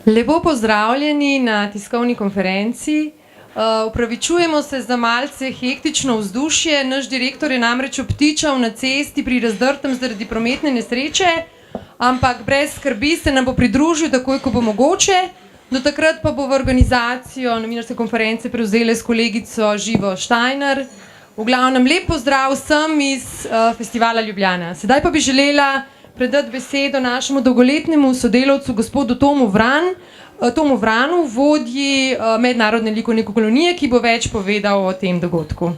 Lepo pozdravljeni na tiskovni konferenci. Opravičujemo se za malce hektično vzdušje. Naš direktor je namreč obtičal na cesti pri Razdrtem zaradi prometne nesreče, ampak brez skrbi se nam bo pridružil takoj, ko bo mogoče. Do takrat pa bo v organizacijo novinarske konference prevzela s kolegico Živo Štajner. V glavnem lep pozdrav vsem iz Festivala Ljubljana. Sedaj pa bi želela predati besedo našemu dolgoletnemu sodelavcu, gospodu Tomu Vranu, vodji Mednarodne likovne kolonije, ki bo več povedal o tem dogodku.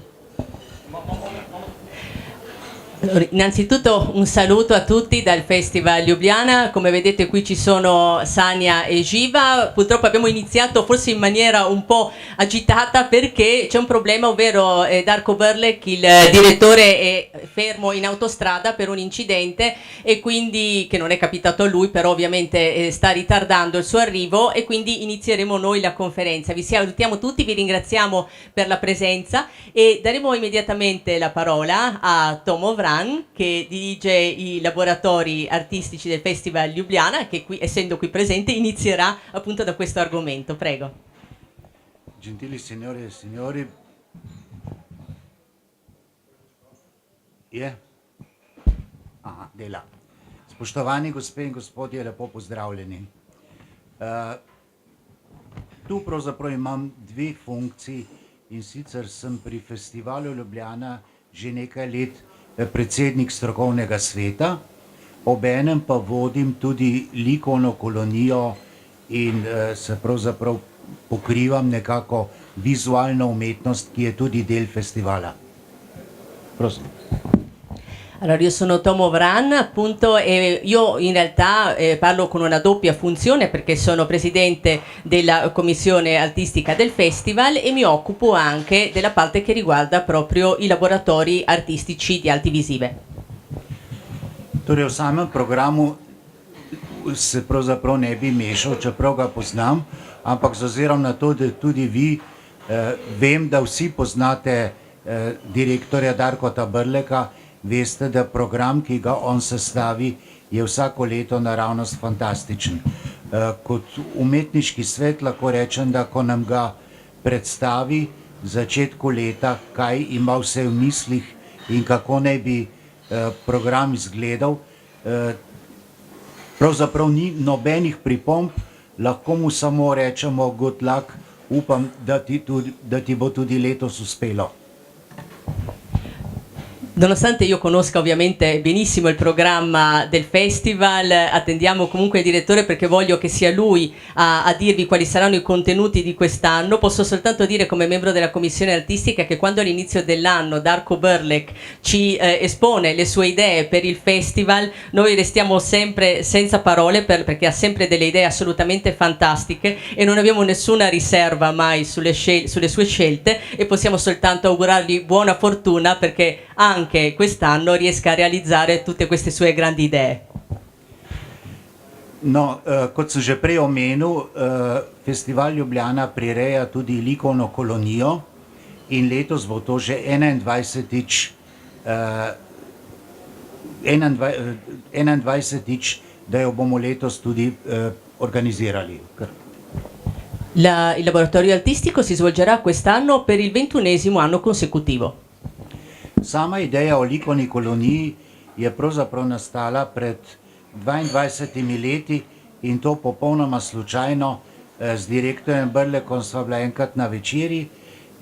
Innanzitutto un saluto a tutti dal Festival Ljubljana. Come vedete qui ci sono Sania e Giva. Purtroppo abbiamo iniziato forse in maniera un po' agitata perché c'è un problema, ovvero Darko Berlek, il direttore, è fermo in autostrada per un incidente e quindi, che non è capitato a lui, però ovviamente sta ritardando il suo arrivo e quindi inizieremo noi la conferenza. Vi salutiamo tutti, vi ringraziamo per la presenza e daremo immediatamente la parola a Tomo Vran, che dirige i laboratori artistici del Festival Ljubljana, che qui, essendo qui presente, inizierà appunto da questo argomento. Prego. Gentili signore e signori, dela. Spoštovani gospe in gospodje, lepo pozdravljeni. Tu pravzaprav imam dve funkciji, in sicer sem pri Festivalu Ljubljana že nekaj let predsednik strokovnega sveta, obenem pa vodim tudi likovno kolonijo in se pravzaprav pokrivam nekako vizualno umetnost, ki je tudi del festivala. Prosim. Allora, io sono Tomo Vran, appunto, e io in realtà parlo con una doppia funzione perché sono presidente della commissione artistica del festival e mi occupo anche della parte che riguarda proprio i laboratori artistici di Alti Visive. Torej, v samem programu se pravzaprav ne bi mešal, čeprav ga poznam, ampak z ozirom na to, da tudi vi, vem, da vsi poznate direktorja Darkota Berleka, veste, da program, ki ga on sestavi, je vsako leto naravnost fantastičen. Kot umetniški svet lahko rečem, da ko nam ga predstavi v začetku leta, kaj ima vse v mislih in kako naj bi program izgledal, pravzaprav ni nobenih pripomb, lahko mu samo rečemo good luck, upam, da ti bo tudi letos uspelo. Nonostante io conosca ovviamente benissimo il programma del festival, attendiamo comunque il direttore perché voglio che sia lui a dirvi quali saranno i contenuti di quest'anno. Posso soltanto dire come membro della commissione artistica che quando all'inizio dell'anno Darko Berlek ci espone le sue idee per il festival, noi restiamo sempre senza parole perché ha sempre delle idee assolutamente fantastiche e non abbiamo nessuna riserva mai sulle sue scelte e possiamo soltanto augurargli buona fortuna perché anche quest'anno riesca a realizzare tutte queste sue grandi idee. No, kot sem že prej omenil, Festival Ljubljana prireja tudi likovno kolonijo in letos bo to že 21-tič, da jo bomo letos tudi organizirali. Il laboratorio artistico si svolgerà quest'anno per il 21esimo anno consecutivo. Sama ideja o likovni koloniji je pravzaprav nastala pred 22 leti in to popolnoma slučajno. Z direktorjem Berlekom sva bila enkrat na večerji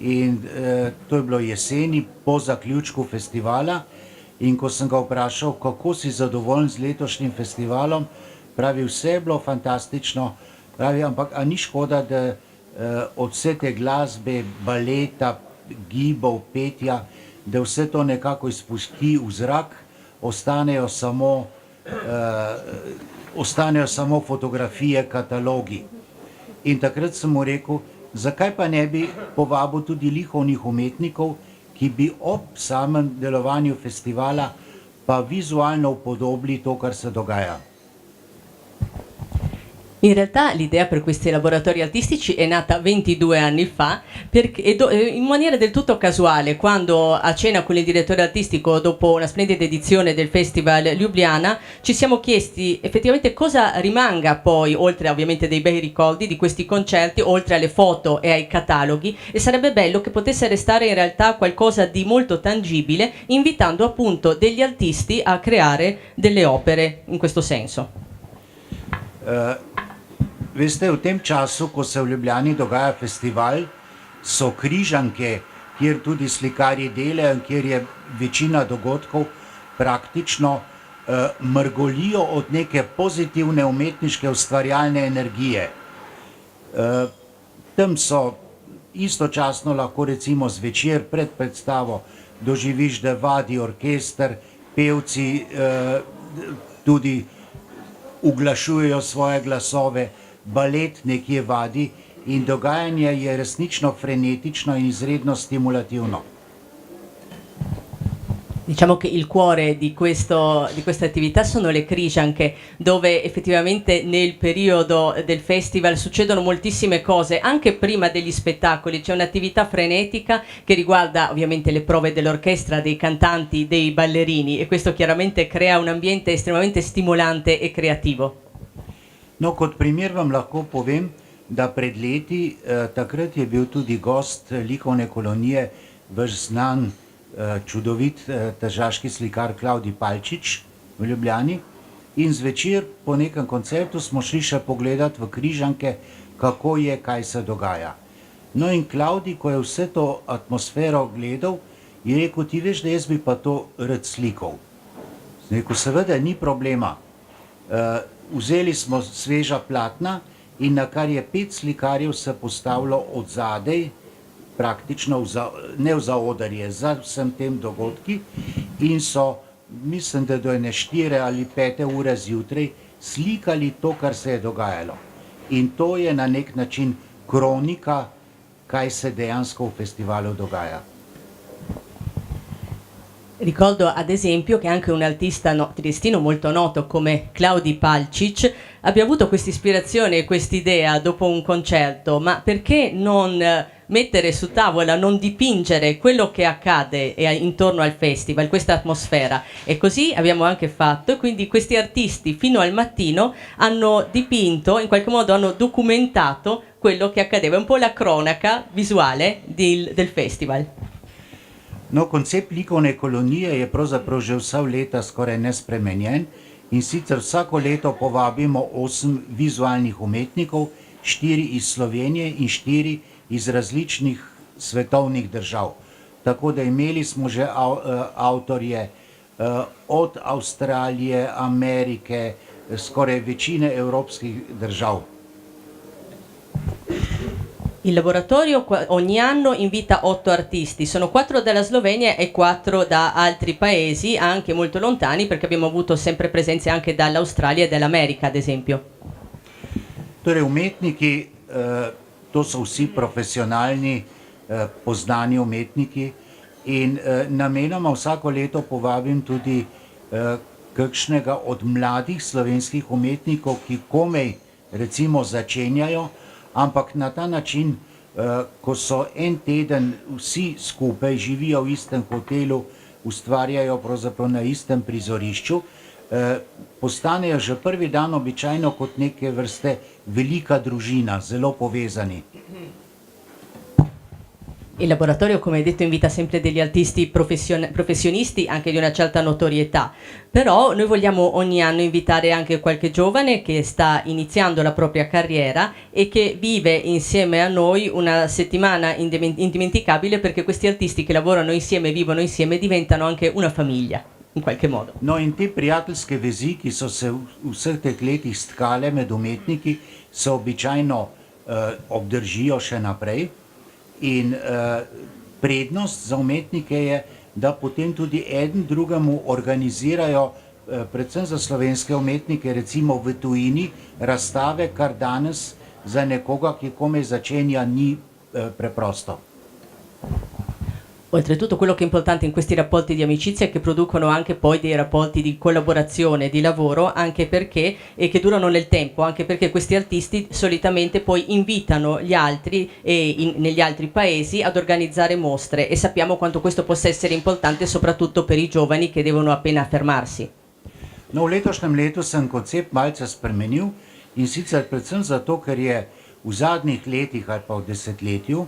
in to je bilo jeseni po zaključku festivala in ko sem ga vprašal, kako si zadovoljen z letošnjim festivalom, pravi, vse je bilo fantastično, pravi, ampak a ni škoda, da od vse te glasbe, baleta, gibov, petja, da vse to nekako izpusti v zrak, ostanejo samo fotografije, katalogi. In takrat sem mu rekel, zakaj pa ne bi povabil tudi likovnih umetnikov, ki bi ob samem delovanju festivala pa vizualno upodobili to, kar se dogaja. In realtà l'idea per questi laboratori artistici è nata 22 anni fa in maniera del tutto casuale, quando a cena con il direttore artistico dopo una splendida edizione del Festival Ljubljana ci siamo chiesti effettivamente cosa rimanga poi, oltre ovviamente dei bei ricordi di questi concerti, oltre alle foto e ai cataloghi, e sarebbe bello che potesse restare in realtà qualcosa di molto tangibile, invitando appunto degli artisti a creare delle opere in questo senso. Veste, v tem času, ko se v Ljubljani dogaja festival, so križanke, kjer tudi slikarji delajo in kjer je večina dogodkov, praktično mrgolijo od neke pozitivne umetniške ustvarjalne energije. Tam so istočasno lahko recimo zvečer pred predstavo doživiš, da vadi orkester, pevci tudi uglašujejo svoje glasove, balet nekje vadi in dogajanje je resnično frenetično in izredno stimulativno. Diciamo che il cuore di questa attività sono le Križanke, dove effettivamente nel periodo del festival succedono moltissime cose, anche prima degli spettacoli. C'è un'attività frenetica che riguarda ovviamente le prove dell'orchestra, dei cantanti, dei ballerini, e questo chiaramente crea un ambiente estremamente stimolante e creativo. No, kot primer vam lahko povem, da pred leti, takrat je bil tudi gost likovne kolonije, vaš znan čudovit tržaški slikar Klavdij Palčič v Ljubljani, in zvečer po nekem koncertu smo šli še pogledati v Križanke, kako je, kaj se dogaja. No in Klavdij, ko je vse to atmosfero gledal, je rekel, ti veš, da jaz bi pa to rad slikal. Sem rekel, seveda ni problema. Vzeli smo sveža platna in na kar je 5 slikarjev se postavilo od zadej, praktično ne v zaodrje, za vsem tem dogodki, in so, mislim, da do ene 4 ali 5 ure zjutraj slikali to, kar se je dogajalo. In to je na nek način kronika, kaj se dejansko v festivalu dogaja. Ricordo ad esempio che anche un artista triestino molto noto come Klavdij Palčič abbia avuto questa ispirazione e quest'idea dopo un concerto, ma perché non mettere su tavola, non dipingere quello che accade intorno al festival, questa atmosfera? E così abbiamo anche fatto, e quindi questi artisti fino al mattino hanno dipinto, in qualche modo hanno documentato quello che accadeva, un po' la cronaca visuale del festival. No, koncept likovne kolonije je pravzaprav že vsa leta skoraj nespremenjen, in sicer vsako leto povabimo 8 vizualnih umetnikov, 4 iz Slovenije in 4 iz različnih svetovnih držav. Tako da imeli smo že avtorje od Avstralije, Amerike, skoraj večine evropskih držav. Il laboratorio ogni anno invita 8 artisti, sono 4 dalla Slovenia e 4 da altri paesi, anche molto lontani, perché abbiamo avuto sempre presenze anche dall'Australia e dall'America, ad esempio. Torej, umetniki, to so vsi profesionalni, poznani umetniki, in namenoma vsako leto povabim tudi kakšnega od mladih slovenskih umetnikov, ki komaj recimo začenjajo, ampak na ta način, ko so en teden vsi skupaj, živijo v istem hotelu, ustvarjajo pravzaprav na istem prizorišču, postanejo že prvi dan običajno kot neke vrste velika družina, zelo povezani. Il laboratorio, come detto, invita sempre degli artisti professionisti anche di una certa notorietà, però noi vogliamo ogni anno invitare anche qualche giovane che sta iniziando la propria carriera e che vive insieme a noi una settimana indimenticabile, perché questi artisti che lavorano insieme, vivono insieme, diventano anche una famiglia, in qualche modo. No, in te prijateljske vezi, ki so se v vseh teh letih stkale med umetniki, se običajno obdržijo še naprej. In prednost za umetnike je, da potem tudi eden drugemu organizirajo, predvsem za slovenske umetnike, recimo v tujini, razstave, kar danes za nekoga, ki komaj začenja, ni preprosto. Oltretutto quello che è importante in questi rapporti di amicizia è che producono anche poi dei rapporti di collaborazione, di lavoro, anche perché, e che durano nel tempo, anche perché questi artisti solitamente poi invitano gli altri negli altri paesi ad organizzare mostre e sappiamo quanto questo possa essere importante soprattutto per i giovani che devono appena affermarsi. No, v letošnjem letu sem koncept malce spremenil in sicer predvsem zato, ker je v zadnjih letih ali pa v desetletju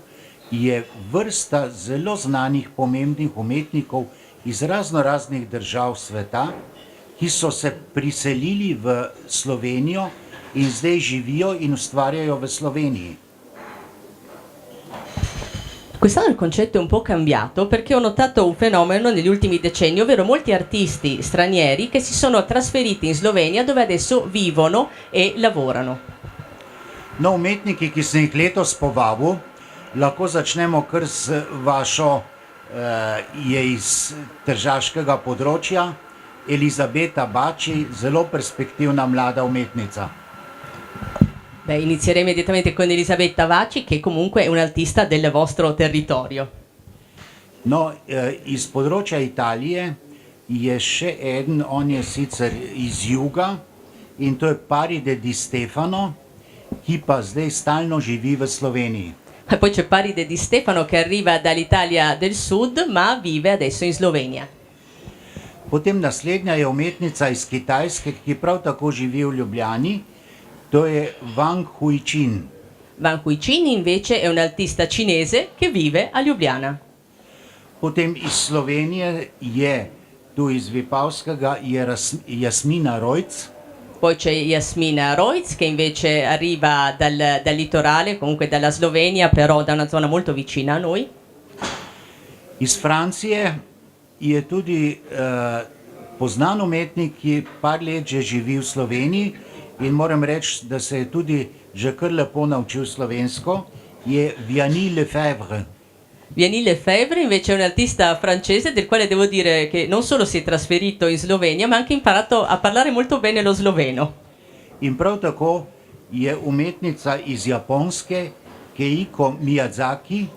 je vrsta zelo znanih pomembnih umetnikov iz raznoraznih držav sveta, ki so se priselili v Slovenijo in zdaj živijo in ustvarjajo v Sloveniji. Quest'anno il concetto è un po' cambiato perché ho notato un fenomeno negli ultimi decenni, ovvero molti artisti stranieri che si sono trasferiti in Slovenia dove adesso vivono e lavorano. No, umetniki, ki sem jih letos povabil, lahko začnemo kar s vašo, je iz tržaškega področja, Elizabeta Bači, zelo perspektivna mlada umetnica. Beh, inizierei immediatamente con Elisabetta Vaci, che comunque è un'artista del vostro territorio. No, iz področja Italije je še eden, on je sicer iz juga in to je Paride Di Stefano, ki pa zdaj stalno živi v Sloveniji. E poi c'è Paride Di Stefano che arriva dall'Italia del Sud ma vive adesso in Slovenia. Potem naslednja je umetnica iz Kitajske, ki prav tako živi v Ljubljani, to je Wang Huichin. Wang Huichin invece è un artista cinese che vive a Ljubljana. Potem iz Slovenije je, tu iz Vipavskega, je Jasmina Rojc. Poi c'è Jasmina Rojc che invece arriva dal litorale, comunque dalla Slovenia, però da una zona molto vicina a noi. Iz Francije je tudi poznan umetnik, ki par let že živi v Sloveniji in moram reči, da se je tudi že kar lepo naučil slovensko, je Vianney Lefebvre. Vianney Lefebvre invece è un artista francese del quale devo dire che non solo si è trasferito in Slovenia ma ha anche imparato a parlare molto bene lo sloveno. In prav tako je umetnica iz Japonske, Keiko Miyazaki,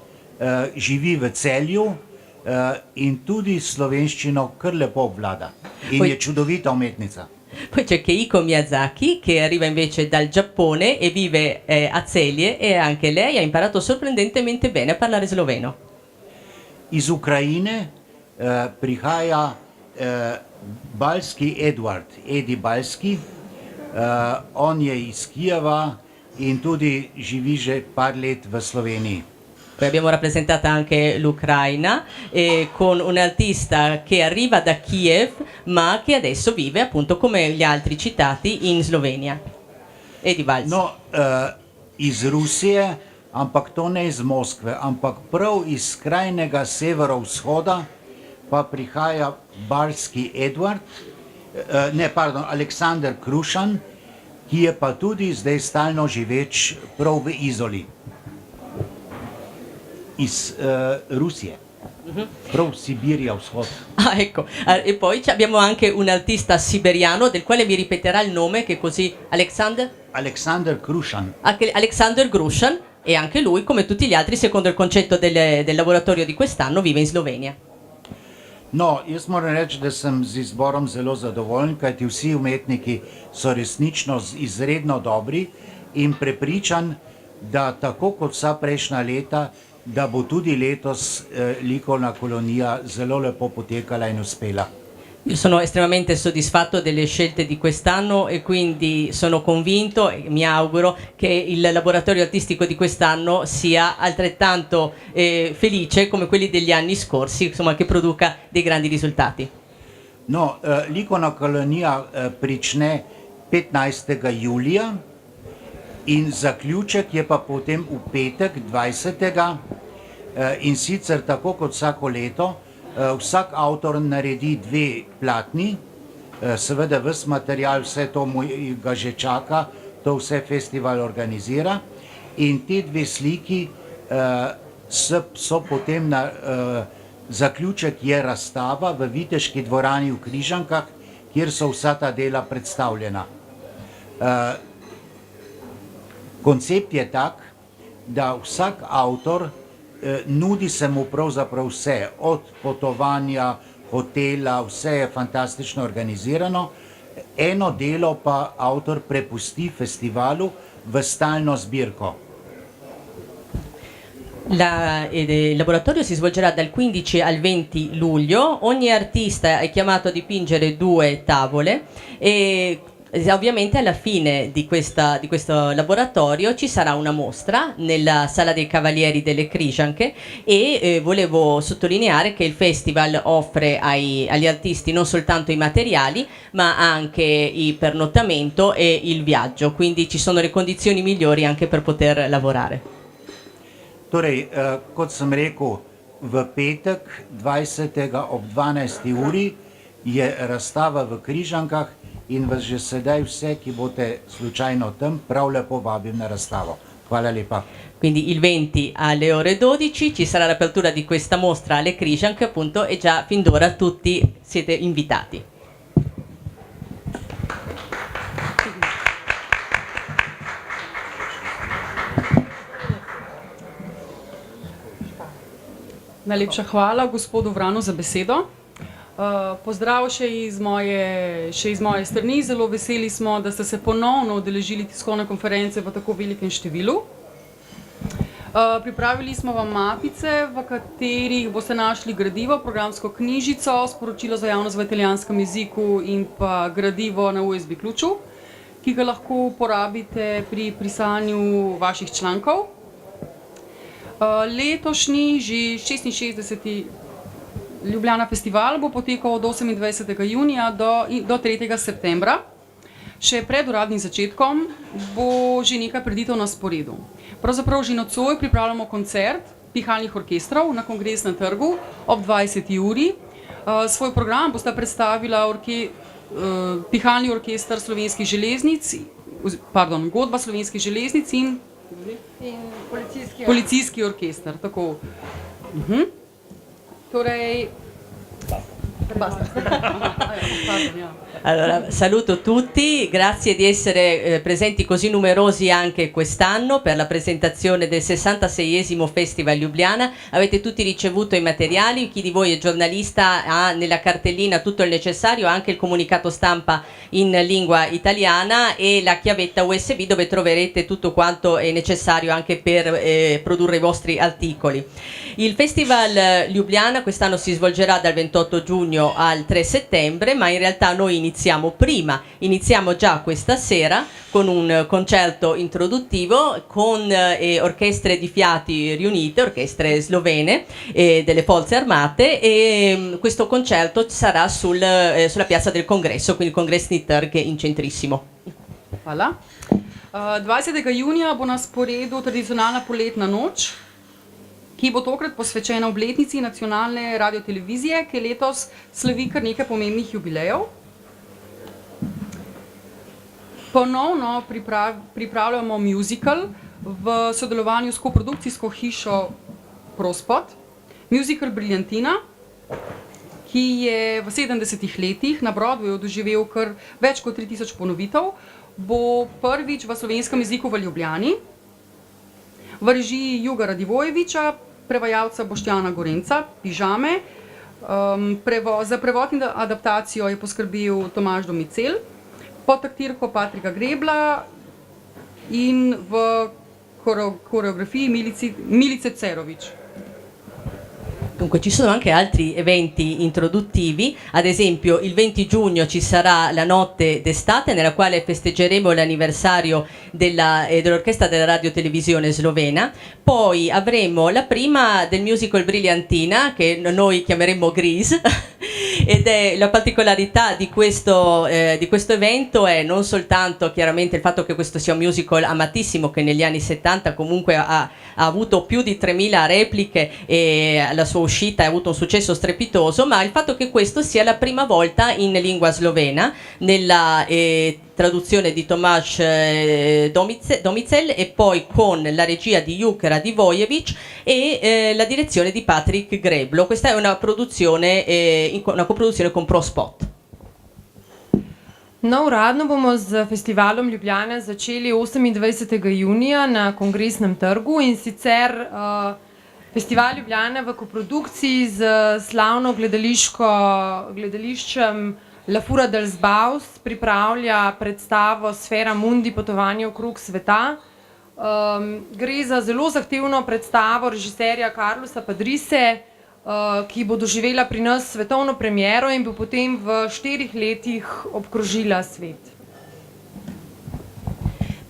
živi v Celju in tudi slovenščino kar lepo obvlada. In je čudovita umetnica. Poi c'è Keiko Miyazaki che arriva invece dal Giappone e vive a Celje e anche lei ha imparato sorprendentemente bene a parlare sloveno. Iz Ukrajine prihaja Balski Edward, Edi Balski, on je iz Kijeva in tudi živi že par let v Sloveniji. Poi abbiamo rappresentata anche l'Ucraina con un artista che arriva da Kiev ma che adesso vive appunto come gli altri citati in Slovenia. Edi Balc. No, iz Rusije, ampak to ne iz Moskve, ampak prav iz skrajnega severovzhoda pa prihaja Balski Edward, Aleksander Krušan, ki je pa tudi zdaj stalno živeč prav v Izoli. Iz Rusije, prav Sibirija vzhod. Ah, ecco. E poi abbiamo anche un artista siberiano del quale mi ripeterà il nome che così Aleksander Krušan. Alexander Grushan e anche lui come tutti gli altri secondo il concetto del laboratorio di quest'anno vive in Slovenia. No, jaz moram reči, da sem z izborom zelo zadovoljen, kajti vsi umetniki so resnično izredno dobri in prepričan, da tako kot vsa prejšnja leta, da bo tudi letos likovna kolonija zelo lepo potekala in uspela. Io sono estremamente soddisfatto delle scelte di quest'anno e quindi sono convinto e mi auguro che il laboratorio artistico di quest'anno sia altrettanto felice come quelli degli anni scorsi, insomma che produca dei grandi risultati. No, likovna kolonija prične 15. julija in zaključek je pa potem v petek 20. In sicer tako kot vsako leto, vsak avtor naredi 2 platni, seveda ves material, vse to ga že čaka, to vse festival organizira in te 2 sliki so potem na zaključek je razstava v Viteški dvorani v Križankah, kjer so vsa ta dela predstavljena. Koncept je tak, da vsak avtor nudi se mu pravzaprav vse, od potovanja, hotela, vse je fantastično organizirano. Eno delo pa avtor prepusti festivalu v stalno zbirko. Il laboratorio si svolgerà dal 15 al 20 luglio, ogni artista è chiamato a dipingere 2 tavole e ovviamente alla fine di questo laboratorio ci sarà una mostra nella Sala dei Cavalieri delle Križanke e volevo sottolineare che il festival offre agli artisti non soltanto i materiali ma anche il pernottamento e il viaggio, quindi ci sono le condizioni migliori anche per poter lavorare. Torej, kot sem rekel, v petek 20. ob 12. uri je razstava v Križankah in vas že sedaj vse, ki boste slučajno tam, prav lepo vabim na razstavo. Hvala lepa. Quindi il 20 alle ore 12 ci sarà l'apertura di questa mostra alle Križanke, appunto, e già fin d'ora tutti siete invitati. Najlepša hvala gospodu Vranu za besedo. Pozdrav še iz moje strani. Zelo veseli smo, da ste se ponovno udeležili tiskovne konference v tako velikem številu. Pripravili smo vam mapice, v katerih boste našli gradivo, programsko knjižico, sporočilo za javnost v italijanskem jeziku in pa gradivo na USB ključu, ki ga lahko uporabite pri pisanju vaših člankov. Letošnji, že 66. Ljubljana festival bo potekal od 28. junija do 3. septembra. Še pred uradnim začetkom bo že nekaj prireditev na sporedu. Pravzaprav že nocoj pripravljamo koncert pihalnih orkestrov na Kongresnem trgu ob 20. uri. Svoj program bosta predstavila pihalni orkester Slovenskih železnic, godba Slovenskih železnic in policijski orkester. Tako. Torej, basta. Allora, saluto tutti, grazie di essere presenti così numerosi anche quest'anno per la presentazione del 66esimo Festival Ljubljana. Avete tutti ricevuto i materiali, chi di voi è giornalista ha nella cartellina tutto il necessario, anche il comunicato stampa in lingua italiana e la chiavetta USB dove troverete tutto quanto è necessario anche per produrre i vostri articoli. Il Festival Ljubljana quest'anno si svolgerà dal 28 giugno al 3 settembre, ma in realtà noi iniziamo già questa sera con un concerto introduttivo con orchestre di fiati riunite, orchestre slovene delle forze armate e questo concerto sarà sulla piazza del Congresso, quindi il Kongresni trg in centrissimo. Hvala. 20. junija bo na sporedu tradicionalna poletna noč, ki bo tokrat posvečena obletnici nacionalne radiotelevizije, ki letos slavi kar nekaj pomembnih jubilejev. Ponovno pripravljamo musical v sodelovanju s koprodukcijsko hišo Prospot. Musical Briljantina, ki je v 70. letih na Broadwayu doživel kar več kot 3000 ponovitev, bo prvič v slovenskem jeziku v Ljubljani. V režiji Juga Radivojeviča, prevajalca Boštjana Gorenca, Pižame. Za prevod in adaptacijo je poskrbel Tomaž Domicel, pod taktirko Patrika Grebla in v coreografiji Milice Cerović. Dunque ci sono anche altri eventi introduttivi, ad esempio il 20 giugno ci sarà la notte d'estate nella quale festeggeremo l'anniversario dell'orchestra della radiotelevisione slovena, poi avremo la prima del musical Briljantina che noi chiameremo Grease ed è la particolarità di questo evento è non soltanto chiaramente il fatto che questo sia un musical amatissimo che negli anni 70 comunque ha avuto più di 3000 repliche e la sua uscita ha avuto un successo strepitoso, ma il fatto che questo sia la prima volta in lingua slovena nella traduzione di Tomaž Domicel e poi con la regia di Juk Radivojevič e la direzione di Patrik Greblo. Questa è una coproduzione con ProSpot. No, uradno bomo z festivalom Ljubljana začeli 28. junija na Kongresnem trgu in sicer Festival Ljubljana v koprodukciji z slavno gledališčem La Fura dels Baus pripravlja predstavo Sfera Mundi, potovanje okrog sveta. Gre za zelo zahtevno predstavo režiserja Carlosa Padrise, ki bo doživela pri nas svetovno premiero in bo potem v 4 letih obkrožila svet.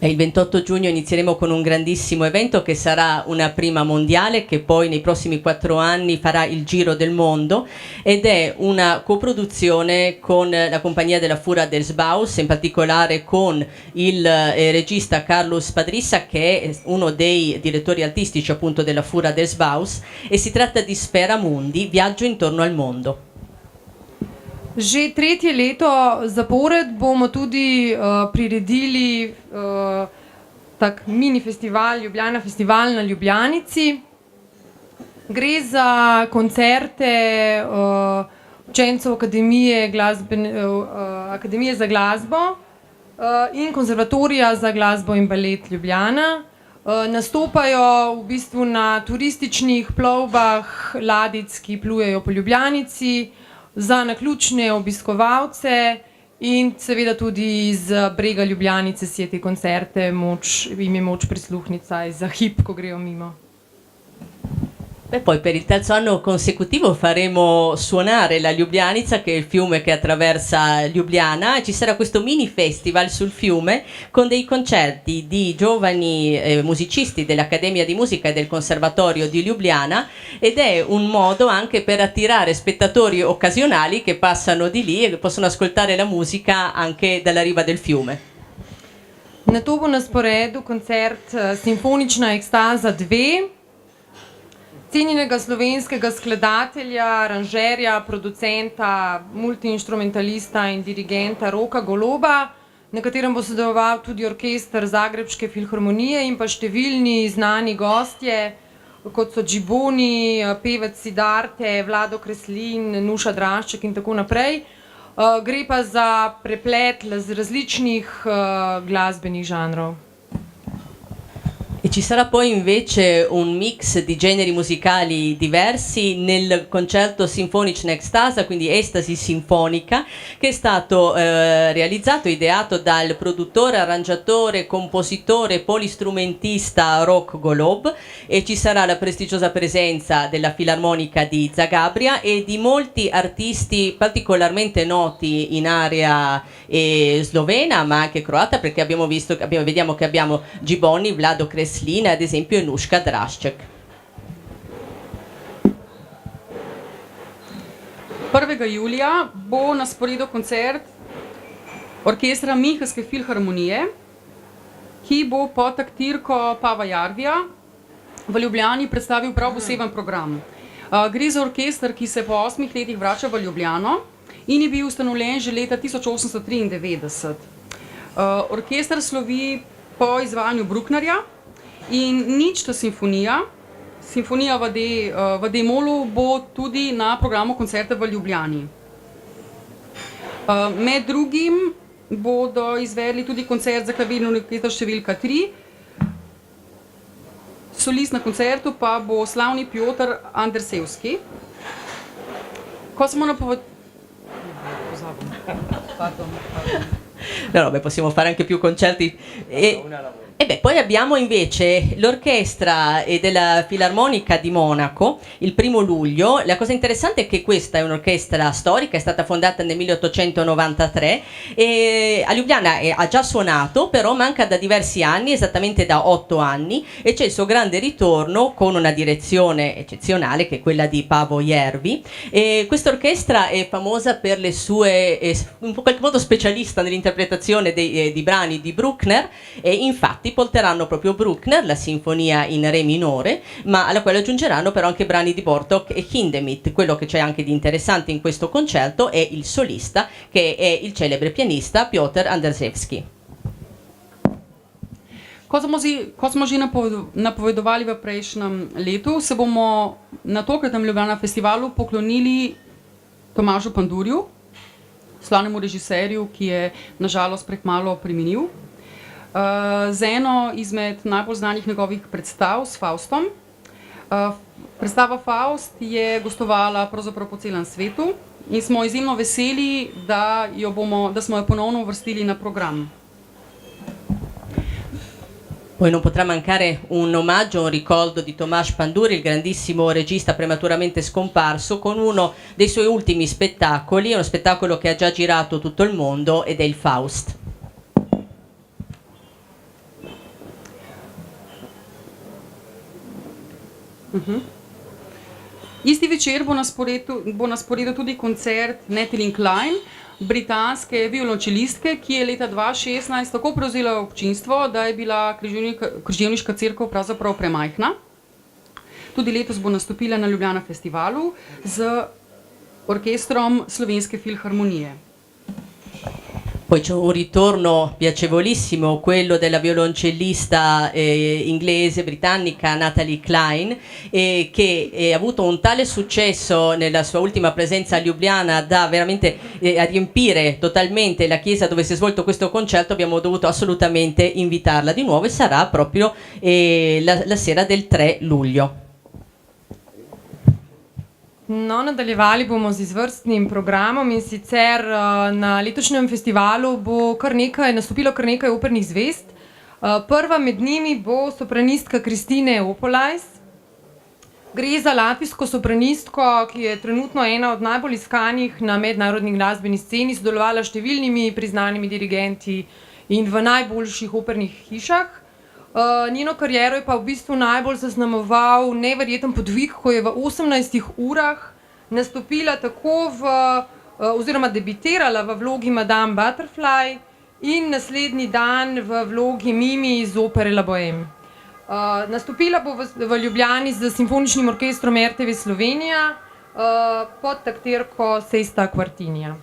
Il 28 giugno inizieremo con un grandissimo evento che sarà una prima mondiale che poi nei prossimi 4 anni farà il giro del mondo ed è una coproduzione con la compagnia della Fura dels Baus, in particolare con il regista Carlos Padrissa che è uno dei direttori artistici appunto della Fura dels Baus e si tratta di Sfera Mundi, viaggio intorno al mondo. Že 3. leto zapored bomo tudi priredili tak mini festival Ljubljana Festival na Ljubljanici. Gre za koncerte učencev Akademije za glasbo in Konzervatorija za glasbo in balet Ljubljana. Nastopajo v bistvu na turističnih plovbah ladjic, ki plujejo po Ljubljanici, za naključne obiskovalce in seveda tudi iz brega Ljubljanice si je te koncerte jim je moč prisluhniti za hip, ko grejo mimo. E poi per il terzo anno consecutivo faremo suonare la Ljubljanica, che è il fiume che attraversa Ljubljana, e ci sarà questo mini festival sul fiume con dei concerti di giovani musicisti dell'Accademia di Musica e del Conservatorio di Ljubljana ed è un modo anche per attirare spettatori occasionali che passano di lì e che possono ascoltare la musica anche dalla riva del fiume. Na to bo na sporedu koncert Simfonična ekstaza 2, cenjenega slovenskega skladatelja, aranžerja, producenta, multiinstrumentalista in dirigenta Roka Goloba, na katerem bo sodeloval tudi orkester Zagrebške filharmonije in pa številni znani gostje, kot so Džiboni, pevec Sidarte, Vlado Kreslin, Nuša Drašček in tako naprej. Gre pa za preplet različnih glasbenih žanrov. E ci sarà poi invece un mix di generi musicali diversi nel concerto Simfonična ekstaza, quindi estasi sinfonica, che è stato realizzato e ideato dal produttore, arrangiatore, compositore, polistrumentista Rok Golob e ci sarà la prestigiosa presenza della Filarmonica di Zagabria e di molti artisti particolarmente noti in area slovena ma anche croata, perché vediamo che abbiamo Džiboni, Vlado Kreslin, ad esempio Nuša Drašček. 1. julija bo na sporedu koncert orkestra Münhenske filharmonije, ki bo pod taktirko Pava Jarvija v Ljubljani predstavil prav poseben program. Gre za orkester, ki se po 8 letih vrača v Ljubljano in je bil ustanovljen že leta 1893. Orkester slovi po izvajanju Brucknerja in ničta simfonija v D-molu bo tudi na programu koncerta v Ljubljani. Med drugim bodo izvedli tudi koncert za klavirno orkester številka 3. Solist na koncertu pa bo slavni Piotr Andersevski. Ko smo possiamo fare anche più concerti. E poi abbiamo invece l'orchestra della Filarmonica di Monaco il 1 luglio. La cosa interessante è che questa è un'orchestra storica, è stata fondata nel 1893 e a Ljubljana ha già suonato, però manca da diversi anni, esattamente da 8 anni, e c'è il suo grande ritorno con una direzione eccezionale che è quella di Pavo Järvi. E questa orchestra è famosa per le sue, in qualche modo specialista nell'interpretazione di brani di Bruckner e infatti porteranno proprio Bruckner, la sinfonia in re minore, ma alla quale aggiungeranno però anche brani di Bartók e Hindemith. Quello che c'è anche di interessante in questo concerto è il solista, che è il celebre pianista Piotr Andersevski. Kot smo že napovedovali v prejšnjem letu, se bomo na tokratnem Ljubljana festivalu poklonili Tomažu Pandurju, slavnemu režiserju, ki je nažalost prekmalo preminil. Z eno izmed najbolj znanih njegovih predstav s Faustom. Predstava Faust je gostovala pravzaprav po celem svetu in smo izjemno veseli, da smo jo ponovno uvrstili na program. Poi non potrà mancare un omaggio, un ricordo di Tomasz Panduri, il grandissimo regista prematuramente scomparso, con uno dei suoi ultimi spettacoli, uno spettacolo che ha già girato tutto il mondo ed è il Faust. Isti večer bo na sporedu tudi koncert Natalie Klein, britanske violončelistke, ki je leta 2016 tako prevzela občinstvo, da je bila križevniška cerkev pravzaprav premajhna. Tudi letos bo nastopila na Ljubljana festivalu z orkestrom Slovenske filharmonije. Poi c'è un ritorno piacevolissimo, quello della violoncellista inglese, britannica Natalie Klein, che ha avuto un tale successo nella sua ultima presenza a Ljubljana da veramente a riempire totalmente la chiesa dove si è svolto questo concerto. Abbiamo dovuto assolutamente invitarla di nuovo e sarà proprio la sera del 3 luglio. No, nadaljevali bomo z izvrstnim programom in sicer na letošnjem festivalu bo nastopilo kar nekaj opernih zvezd. Prva med njimi bo sopranistka Kristine Opolajs. Gre za latvijsko sopranistko, ki je trenutno ena od najbolj iskanih na mednarodni glasbeni sceni, sodelovala s številnimi priznanimi dirigenti in v najboljših opernih hišah. Njeno kariero je pa v bistvu najbolj zaznamoval neverjeten podvig, ko je v 18 urah nastopila oziroma debitirala v vlogi Madame Butterfly in naslednji dan v vlogi Mimi iz opere La Bohème. Nastopila bo v Ljubljani z simfoničnim orkestrom RTV Slovenija pod taktirko Sesta Quartinija.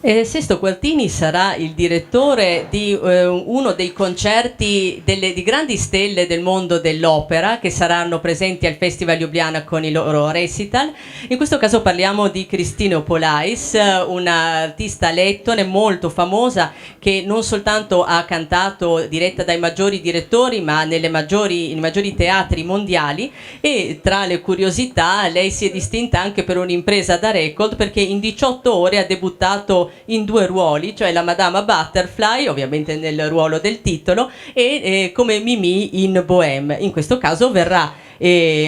Sesto Quartini sarà il direttore di uno dei concerti di grandi stelle del mondo dell'opera che saranno presenti al Festival Ljubljana con i loro recital. In questo caso parliamo di Kristine Opolajs, un'artista lettone molto famosa che non soltanto ha cantato diretta dai maggiori direttori ma nei maggiori teatri mondiali, e tra le curiosità lei si è distinta anche per un'impresa da record, perché in 18 ore ha debuttato in 2 ruoli, cioè la Madama Butterfly, ovviamente nel ruolo del titolo, e come Mimi in Bohème. In questo caso verrà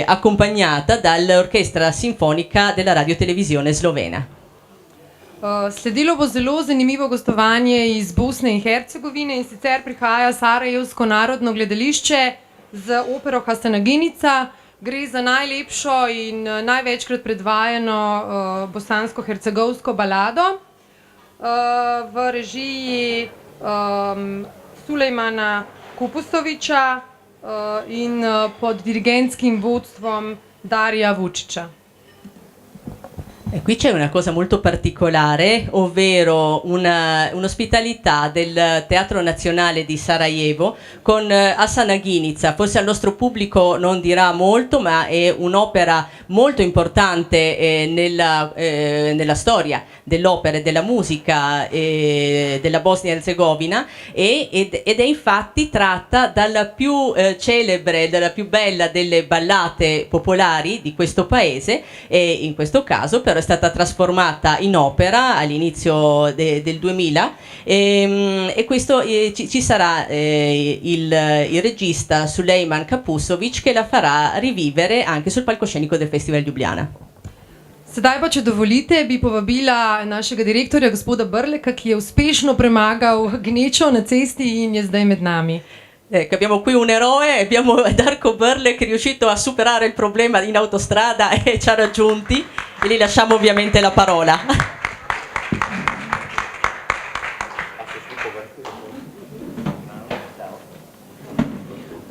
accompagnata dall'orchestra sinfonica della radiotelevisione slovena. Sledilo bo zelo zanimivo gostovanje iz Bosne in Hercegovine, in sicer prihaja Sarajevsko narodno gledališče z opero Hasanaginica. Gre za najlepšo in največkrat predvajano bosansko-hercegovsko balado v režiji Sulejmana Kupusovića in pod dirigentskim vodstvom Darija Vučića. E qui c'è una cosa molto particolare, ovvero un'ospitalità del Teatro Nazionale di Sarajevo con Hasanaginica. Forse al nostro pubblico non dirà molto, ma è un'opera molto importante nella storia dell'opera e della musica della Bosnia-Herzegovina, ed è infatti tratta dalla più celebre, dalla più bella delle ballate popolari di questo paese, e in questo caso però è stata trasformata in opera all'inizio del 2000, e questo ci sarà il regista Sulejman Kapusović, che la farà rivivere anche sul palcoscenico del Festival Ljubljana. Sedaj pa, če dovolite, bi povabila našega direktorja, gospoda Brleka, ki je uspešno premagal gnečo na cesti in je zdaj med nami. Abbiamo qui un eroe, abbiamo Darko Brlek, che è riuscito a superare il problema in autostrada e ci ha raggiunti, e gli lasciamo ovviamente la parola.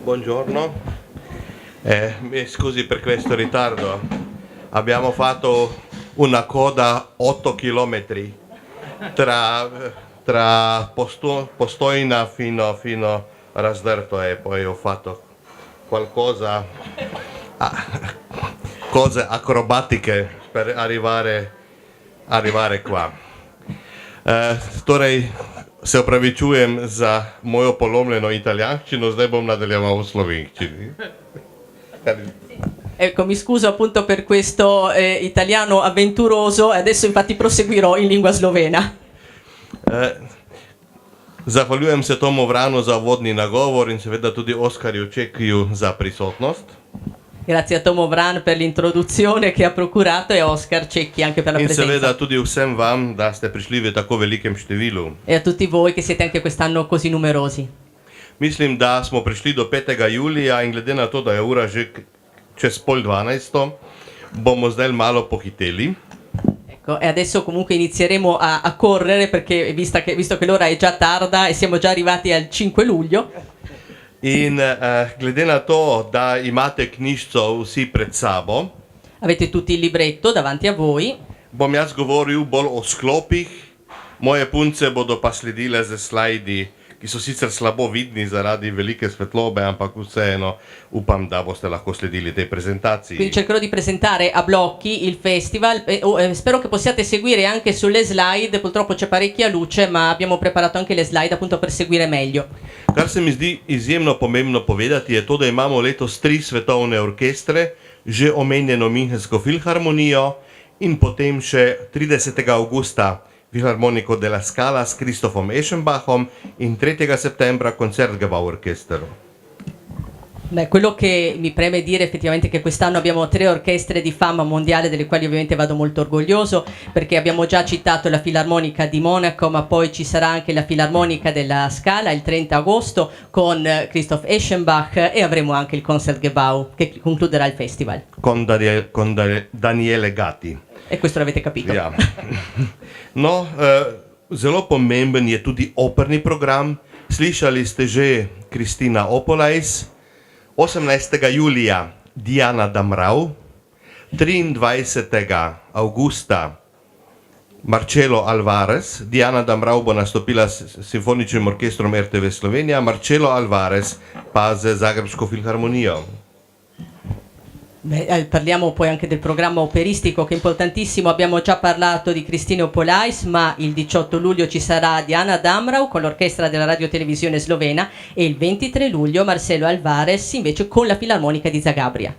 Buongiorno, mi scusi per questo ritardo. Abbiamo fatto una coda 8 chilometri tra Postojna fino a Razdrto, e poi ho fatto qualcosa, cose acrobatiche per arrivare qua. Torej, se opravičujem za mojo polomljeno italijanščino, zdaj bom nadaljeval v slovenščini. Ecco, mi scuso appunto per questo italiano avventuroso e adesso infatti proseguirò in lingua slovena. Zahvaljujem se Tomu Vranu za vodni nagovor in seveda tudi Oskarju Čekiju za prisotnost. Grazie a Tomo Vran per l'introduzione che ha procurato e a Oscar Cecchi anche per la In presenza. seveda tudi vsem vam, da ste prišli v tako velikem številu. E a tutti voi che siete anche quest'anno così numerosi. Mislim, da smo prišli do 5. julija in glede na to, da je ura že čez 11:30, bomo zdaj malo pohiteli. Ecco, e adesso comunque inizieremo a correre perché visto che l'ora è già tarda e siamo già arrivati al 5 luglio. In glede na to, da imate knjižico vsi pred sabo, Avete tutti il libretto davanti a voi. bom jaz govoril bolj o sklopih, moje punce bodo pa sledile z slajdi, ki so sicer slabo vidni zaradi velike svetlobe, ampak vseeno upam, da boste lahko sledili tej prezentaciji. Quindi cercherò di presentare a blocchi il festival e spero che possiate seguire anche sulle slide. Purtroppo c'è parecchia luce, ma abbiamo preparato anche le slide appunto per seguire meglio. Kar se mi zdi izjemno pomembno povedati, je to, da imamo letos 3 svetovne orkestre, že omenjeno Münchensko filharmonijo in potem še 30. avgusta Filharmoniko della Scala s Christophom Eschenbachom in 3. septembra Concertgebouworchester. Beh, quello che mi preme dire effettivamente è che quest'anno abbiamo 3 orchestre di fama mondiale, delle quali ovviamente vado molto orgoglioso, perché abbiamo già citato la Filarmonica di Monaco, ma poi ci sarà anche la Filarmonica della Scala il 30 agosto con Christoph Eschenbach e avremo anche il Concertgebouw che concluderà il festival. Con Daniele Gatti. E questo l'avete capito. Ja. No, zelo pomemben je tudi operni program. Slišali ste že Kristina Opolajs, 18. julija Diana Damrau, 23. avgusta Marcelo Alvarez. Diana Damrau bo nastopila s Simfoničnim orkestrom RTV Slovenija, Marcelo Alvarez pa z Zagrebško filharmonijo. Beh, parliamo poi anche del programma operistico che è importantissimo. Abbiamo già parlato di Cristina Opolais, ma il 18 luglio ci sarà Diana Damrau con l'orchestra della radiotelevisione slovena e il 23 luglio Marcelo Alvarez invece con la Filarmonica di Zagabria.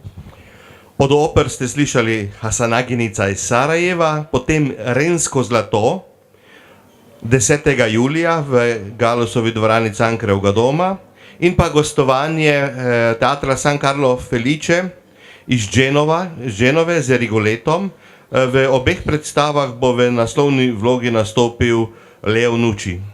Od oper ste slišali Hasanaginica iz Sarajeva, potem Rensko zlato 10. julija v Galusovi dvorani Cankarjevga doma in pa gostovanje teatra San Carlo Felice iz Genove z Rigoletom. V obeh predstavah bo v naslovni vlogi nastopil Leo Nucci.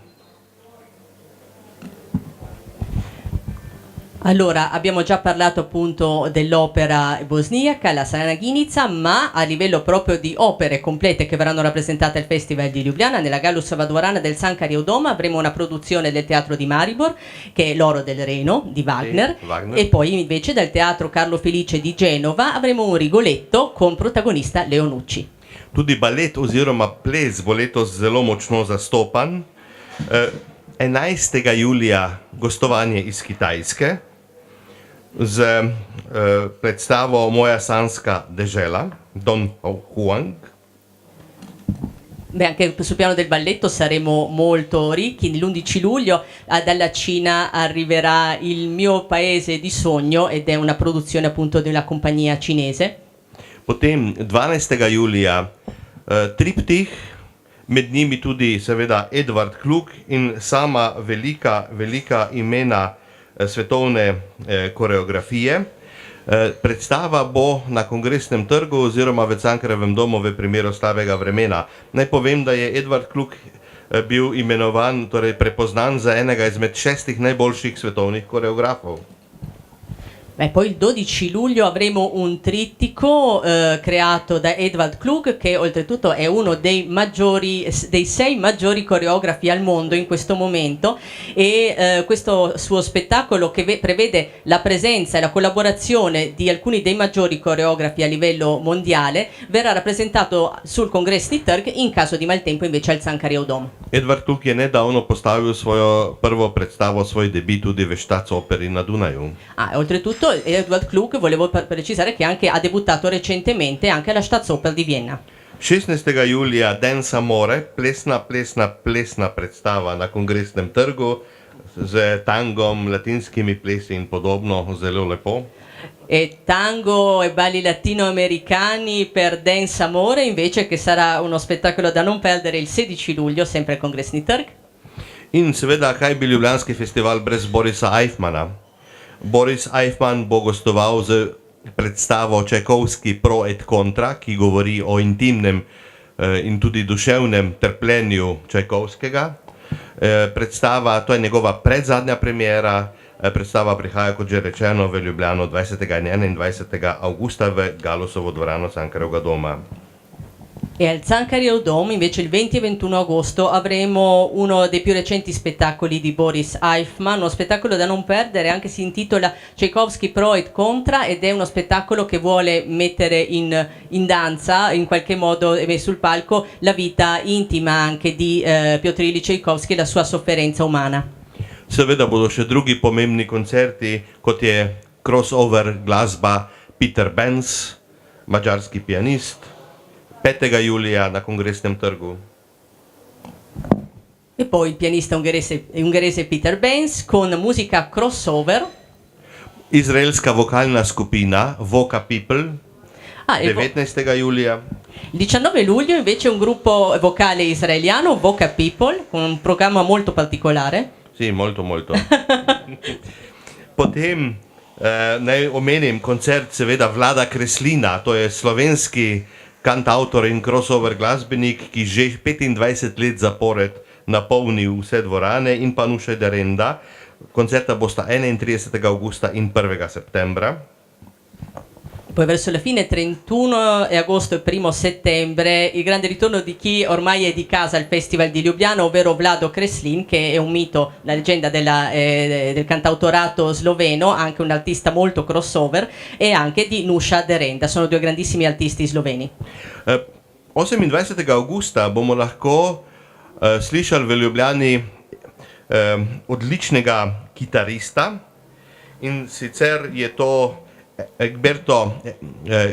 Allora, abbiamo già parlato appunto dell'opera bosniaca, la Sanaginica, ma a livello proprio di opere complete che verranno rappresentate al Festival di Ljubljana, nella Galusova dvorana del Cankarjev doma avremo una produzione del Teatro di Maribor, che è L'Oro del Reno di Wagner, Wagner. e poi invece dal Teatro Carlo Felice di Genova avremo un Rigoletto con protagonista Leo Nucci. Tudi balet oziroma ples bo letos zelo močno zastopan. 11. julija gostovanje iz Kitajske z predstavo Moja sanska dežela, Don Huang. Beh, anche sul piano del balletto saremo molto ricchi. L'11 luglio dalla Cina arriverà Il mio paese di sogno ed è una produzione appunto della compagnia cinese. Potem 12. julija triptih, med njimi tudi seveda Edvard Kluk in sama velika imena svetovne koreografije. Predstava bo na Kongresnem trgu oziroma v Cankarjevem domu v primeru slabega vremena. Naj povem, da je Edvard Kluk bil imenovan, torej prepoznan za enega izmed 6 najboljših svetovnih koreografov. Beh, poi il 12 luglio avremo un trittico creato da Edvard Klug, che oltretutto è uno dei 6 maggiori coreografi al mondo in questo momento, e questo suo spettacolo che prevede la presenza e la collaborazione di alcuni dei maggiori coreografi a livello mondiale verrà rappresentato sul Kongresni trg, in caso di maltempo invece al Cankarjev dom. Edvard Kluk je nedavno postavil svojo prvo predstavo, svoj debut tudi v Staatsoperi na Dunaju. Oltretutto Edvard Klug, volevo precisare che anche ha debuttato recentemente anche alla Staatsoper di Vienna. 16. julija Dance Amore, plesna predstava na Kongresnem trgu z tangom, latinskimi plesi in podobno, zelo lepo. E tango e balli latinoamericani per Dance Amore invece, che sarà uno spettacolo da non perdere il 16 luglio, sempre al Kongresni trg. In seveda, kaj bi Ljubljanski festival brez Borisa Eifmana? Boris Eifman bo gostoval z predstavo Čajkovski Pro et Contra, ki govori o intimnem in tudi duševnem trpljenju Čajkovskega. Predstava, to je njegova predzadnja premiera, predstava prihaja, kot že rečeno, v Ljubljano 20. in 21. augusta v Galusovo dvorano Cankarjevga doma. E al Cankarjev Dom invece il 20 e 21 agosto avremo uno dei più recenti spettacoli di Boris Eifman, uno spettacolo da non perdere, anche si intitola Tchaikovsky Pro et Contra, ed è uno spettacolo che vuole mettere in danza, in qualche modo sul palco, la vita intima anche di Piotr Ilyich Tchaikovsky e la sua sofferenza umana. Seveda bodo še drugi pomembni koncerti, kot je crossover glasba Peter Benz, mađarski pianist, 5. julija na Kongresnem trgu. E poi il pianista ungherese Peter Benz con musica crossover. Izraelska vokalna skupina Voca People, Ah, e 19. julija. il 19 luglio invece un gruppo vocale israeliano, Voca People, con un programma molto particolare. Sì, molto, molto. Potem naj omenim koncert seveda Vlada Kreslina, to je slovenski kantautor in crossover glasbenik, ki že 25 let zapored napolni vse dvorane, in pa Nuša Derenda. Koncerta bosta 31. augusta in 1. septembra. Poi verso la fine 31 agosto e 1 settembre il grande ritorno di chi ormai è di casa al Festival di Ljubljana, ovvero Vlado Kreslin, che è un mito, la leggenda del cantautorato sloveno, anche un artista molto crossover, e anche di Nuša Derenda, sono due grandissimi artisti sloveni. 28. augusta bomo lahko slišali v Ljubljani odličnega kitarista, in sicer je to Egberto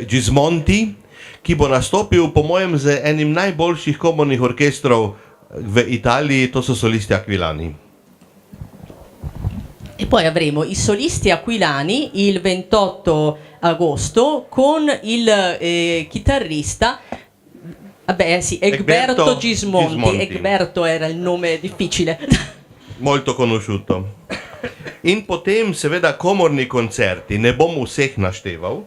Gismonti, ki bo nastopil po mojem z enim najboljših komornih orkestrov v Italiji, to so solisti Aquilani. E poi avremo i solisti aquilani il 28 agosto con il chitarrista Egberto Gismonti. Egberto era il nome difficile. Molto conosciuto. In potem seveda komorni koncerti, ne bom vseh našteval.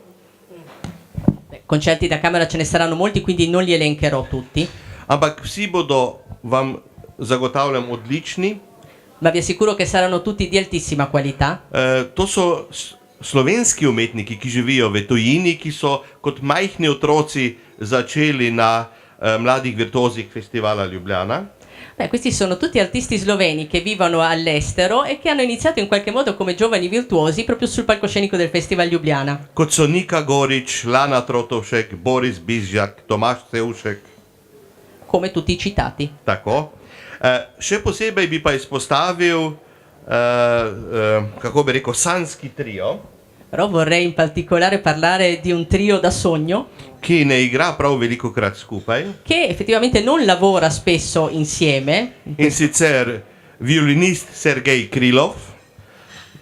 Concerti da camera ce ne saranno molti, quindi non li elencherò tutti. Ampak vsi bodo vam zagotavljam odlični. Ma vi assicuro che saranno tutti di altissima qualità. To so slovenski umetniki, ki živijo v tujini, ki so kot majhni otroci začeli na Mladih virtuozih festivala Ljubljana. Questi sono tutti artisti sloveni che vivono all'estero e che hanno iniziato in qualche modo come giovani virtuosi proprio sul palcoscenico del Festival Ljubljana. Kot so Nika Gorič, Lana Trotovšek, Boris Bizjak, Tomaš Sevšek. Come tutti i citati. Tako. Še posebej bi pa izpostavil, kako bi rekel, sanski trio. Però vorrei in particolare parlare di un trio da sogno Ki ne igra prav velikokrat skupaj. che effettivamente non lavora spesso insieme. In sicer violinist Sergej Krilov,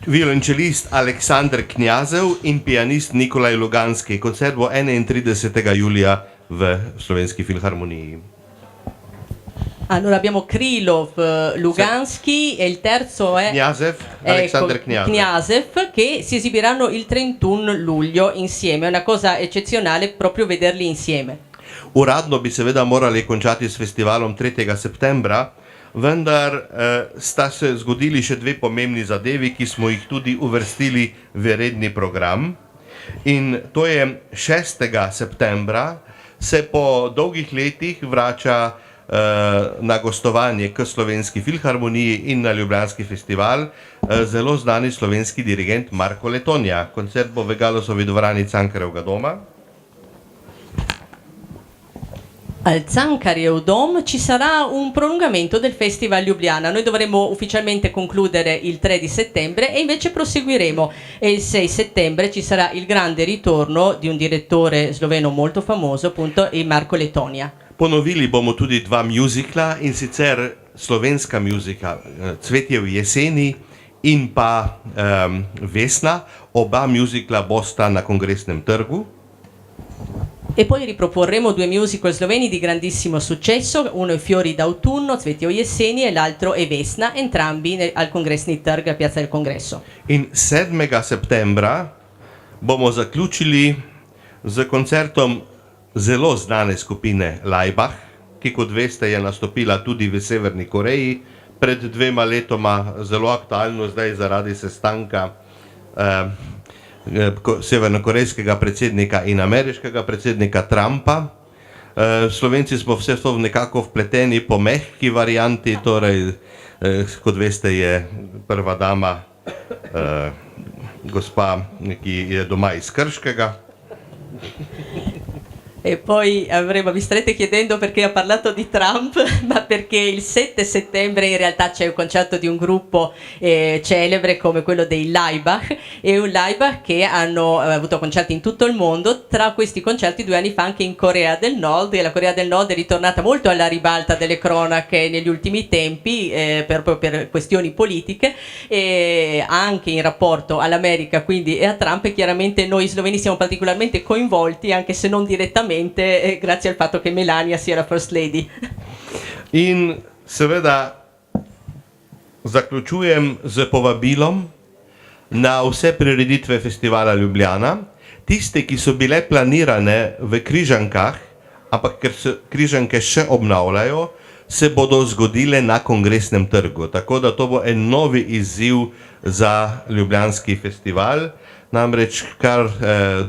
violončelist Aleksandr Knjazev in pianist Nikolaj Luganski. Koncert bo 31. julija v Slovenski filharmoniji. Allora abbiamo Krylov, Luganski e il terzo è Aleksandr Knjazev. Knjazev, che si esibiranno il 31 luglio insieme. È una cosa eccezionale proprio vederli insieme. Uradno bi seveda morali končati s festivalom 3. septembra, vendar sta se zgodili še dve pomembni zadevi, ki smo jih tudi uvrstili v redni program. In to je 6. septembra se po dolgih letih vrača na gostovanje k Slovenski filharmoniji in na Ljubljanski festival zelo znani slovenski dirigent Marko Letonja. Koncert bo v Galusovi dvorani Cankarjevga doma. Al Cankarjev Dom ci sarà un prolungamento del Festival Ljubljana. Noi dovremo ufficialmente concludere il 3 di settembre e invece proseguiremo. E il 6 settembre ci sarà il grande ritorno di un direttore sloveno molto famoso, appunto il Marko Letonja. Ponovili bomo tudi dva muzikla, in sicer slovenska muzika Cvetje v jeseni in pa Vesna, oba musicla bosta na Kongresnem trgu. E poi riproporremo due musical sloveni di grandissimo successo, uno è Fiori d'autunno, Cvetje jeseni, e l'altro è Vesna, entrambi al Kongresni trg, a Piazza del Congresso. In 7. septembra bomo zaključili z koncertom zelo znane skupine Laibach, ki kot veste je nastopila tudi v Severni Koreji, pred 2 letoma zelo aktualno zdaj zaradi sestanka severnokorejskega predsednika in ameriškega predsednika Trumpa. Slovenci smo vse to nekako vpleteni po mehki varianti, torej kot veste je prva dama gospa, ki je doma iz Krškega. E poi vi starete chiedendo perché ha parlato di Trump, ma perché il 7 settembre in realtà c'è un concerto di un gruppo celebre come quello dei Laibach, e un Laibach che hanno avuto concerti in tutto il mondo, tra questi concerti 2 anni fa anche in Corea del Nord, e la Corea del Nord è ritornata molto alla ribalta delle cronache negli ultimi tempi proprio per questioni politiche, e anche in rapporto all'America quindi e a Trump, e chiaramente noi sloveni siamo particolarmente coinvolti, anche se non direttamente, grazie al fatto che Melania sia la First Lady. In seveda zaključujem z povabilom na vse prireditve festivala Ljubljana, tiste, ki so bile planirane v Križankah, ampak ker se Križanke še obnavljajo, se bodo zgodile na Kongresnem trgu. Tako da to bo en novi izziv za Ljubljanski festival. Namreč kar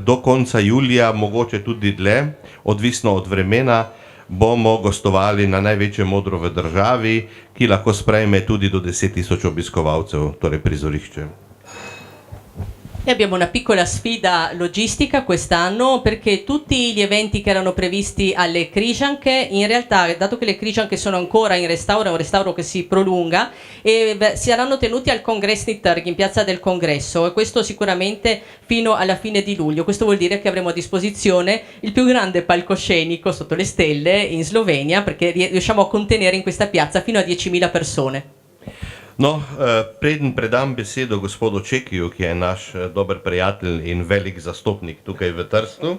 do konca julija, mogoče tudi dlje, odvisno od vremena, bomo gostovali na največjem odru v državi, ki lahko sprejme tudi do 10.000 obiskovalcev, torej prizorišče. E abbiamo una piccola sfida logistica quest'anno, perché tutti gli eventi che erano previsti alle Križanke, in realtà, dato che le Križanke sono ancora in restauro, è un restauro che si prolunga, saranno tenuti al Kongresni trg, in Piazza del Congresso, e questo sicuramente fino alla fine di luglio. Questo vuol dire che avremo a disposizione il più grande palcoscenico sotto le stelle in Slovenia, perché riusciamo a contenere in questa piazza fino a 10.000 persone. No, preden predam besedo gospodu Čekiju, ki je naš dober prijatelj in velik zastopnik tukaj v Trstu.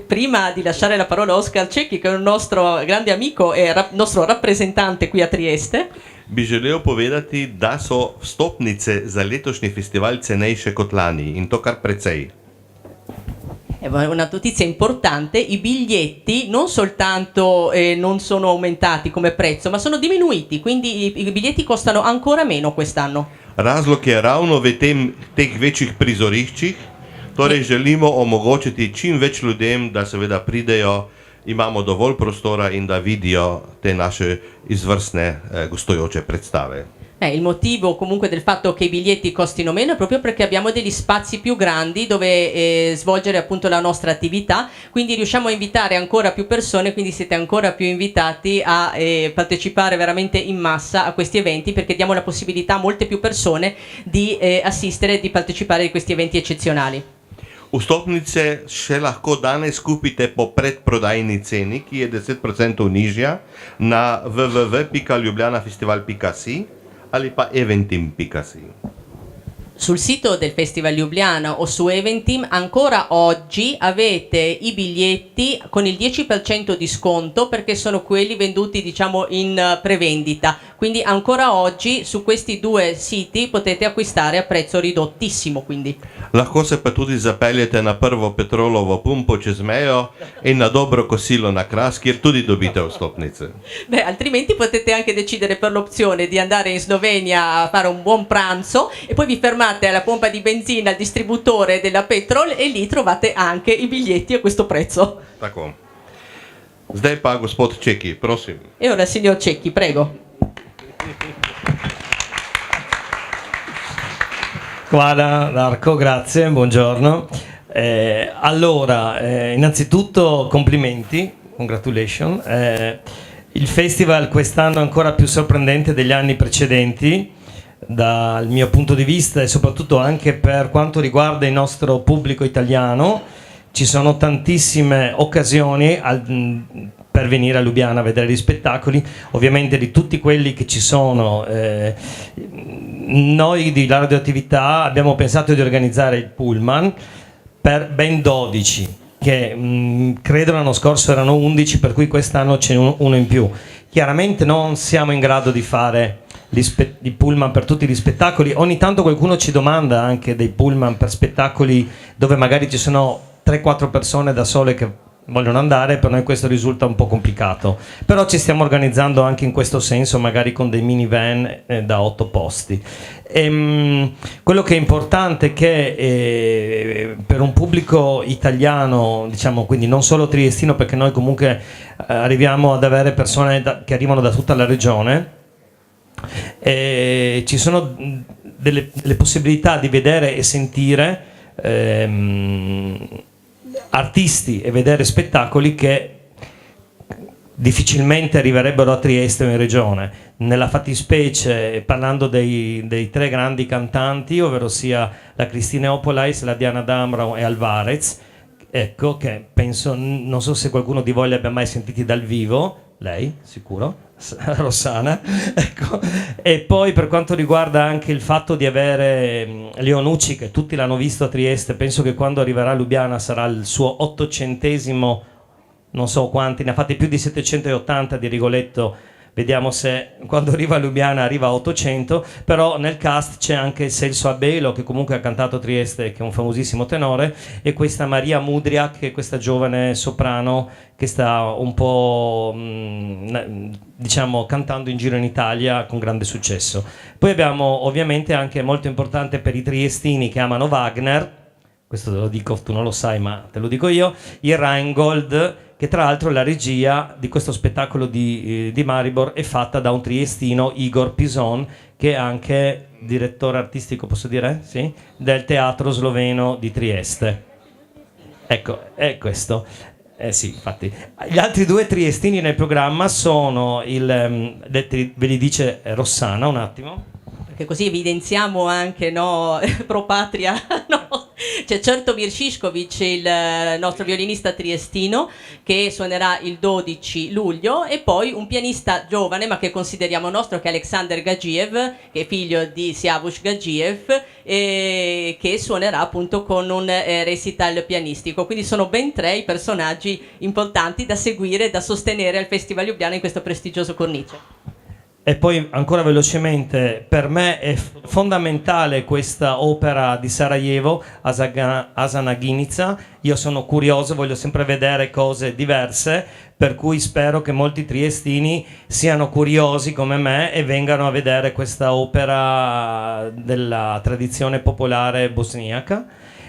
Prima di lasciare la parola a Oskar Čeki, che è un nostro grande amico e nostro rappresentante qui a Trieste, bi želel povedati, da so vstopnice za letošnji festival cenejše kot lani, in to kar precej. È una notizia importante, i biglietti non soltanto non sono aumentati come prezzo, ma sono diminuiti, quindi i biglietti costano ancora meno quest'anno. Razlog je ravno v teh večjih prizoriščih, torej želimo omogočiti čim več ljudem, da seveda pridejo, imamo dovolj prostora in da vidijo te naše izvrstne gostujoče predstave. Il motivo comunque del fatto che i biglietti costino meno è proprio perché abbiamo degli spazi più grandi dove svolgere appunto la nostra attività, quindi riusciamo a invitare ancora più persone, quindi siete ancora più invitati a partecipare veramente in massa a questi eventi, perché diamo la possibilità a molte più persone di assistere e di partecipare a questi eventi eccezionali. Vstopnice še lahko danes kupite po predprodajni ceni, ki je 10% nižja, na www.ljubljanafestival.si ali pa eventim.si. Sul sito del Festival Ljubljana o su Eventim ancora oggi avete i biglietti con il 10% di sconto, perché sono quelli venduti diciamo in prevendita, quindi ancora oggi su questi 2 siti potete acquistare a prezzo ridottissimo. Quindi lahko se pa tudi zapeljete na prvo Petrolovo pumpo čez mejo in na dobro kosilo na Kras, kjer tudi dobite vstopnice. Altrimenti potete anche decidere per l'opzione di andare in Slovenia a fare un buon pranzo e poi vi fermate alla pompa di benzina, al distributore della Petrol, e lì trovate anche i biglietti a questo prezzo. Tako. Zdaj pa gospod Čeki, prosim. E ora signor Cecchi, prego. Guarda Darko, grazie, buongiorno. Allora, innanzitutto complimenti, congratulations. Il festival quest'anno è ancora più sorprendente degli anni precedenti, dal mio punto di vista, e soprattutto anche per quanto riguarda il nostro pubblico italiano. Ci sono tantissime occasioni per venire a Lubiana a vedere gli spettacoli. Ovviamente di tutti quelli che ci sono, noi di La Radioattività abbiamo pensato di organizzare il pullman per ben 12, che credo l'anno scorso erano 11, per cui quest'anno c'è uno in più. Chiaramente non siamo in grado di fare i pullman per tutti gli spettacoli. Ogni tanto qualcuno ci domanda anche dei pullman per spettacoli dove magari ci sono 3-4 persone da sole che vogliono andare. Per noi questo risulta un po' complicato, però ci stiamo organizzando anche in questo senso, magari con dei minivan da 8 posti. Quello che è importante è che per un pubblico italiano, diciamo, quindi non solo triestino, perché noi comunque arriviamo ad avere persone che arrivano da tutta la regione, ci sono delle possibilità di vedere e sentire artisti e vedere spettacoli che difficilmente arriverebbero a Trieste o in regione. Nella fattispecie, parlando dei 3 grandi cantanti, ovvero sia la Cristina Opolais, la Diana Damrau e Alvarez, ecco, che penso, non so se qualcuno di voi li abbia mai sentiti dal vivo. Lei, sicuro? Rossana, ecco. E poi per quanto riguarda anche il fatto di avere Leonucci, che tutti l'hanno visto a Trieste, penso che quando arriverà a Lubiana sarà il suo 800esimo, non so quanti, ne ha fatti più di 780 di Rigoletto. Vediamo se quando arriva a Lubiana arriva a 800, però nel cast c'è anche Celso Abelo, che comunque ha cantato a Trieste, che è un famosissimo tenore, e questa Maria Mudriak, che è questa giovane soprano che sta un po' diciamo cantando in giro in Italia con grande successo. Poi abbiamo ovviamente anche molto importante per i triestini che amano Wagner, questo te lo dico, tu non lo sai ma te lo dico io, il Rheingold, che tra l'altro la regia di questo spettacolo di Maribor è fatta da un triestino, Igor Pison, che è anche direttore artistico, posso dire? Sì? Del Teatro Sloveno di Trieste. Ecco, è questo. Sì, infatti. Gli altri 2 triestini nel programma sono ve li dice Rossana, un attimo. Perché così evidenziamo anche, no, pro patria, no? C'è Certomir Šišković, il nostro violinista triestino, che suonerà il 12 luglio, e poi un pianista giovane ma che consideriamo nostro, che è Alexander Gagiev, che è figlio di Siavush Gagiev, che suonerà appunto con un recital pianistico. Quindi sono ben 3 i personaggi importanti da seguire e da sostenere al Festival Lubiana in questo prestigioso cornice. E poi ancora velocemente, per me è fondamentale questa opera di Sarajevo, Asana Ginica. Io sono curioso, voglio sempre vedere cose diverse, per cui spero che molti triestini siano curiosi come me e vengano a vedere questa opera della tradizione popolare bosniaca.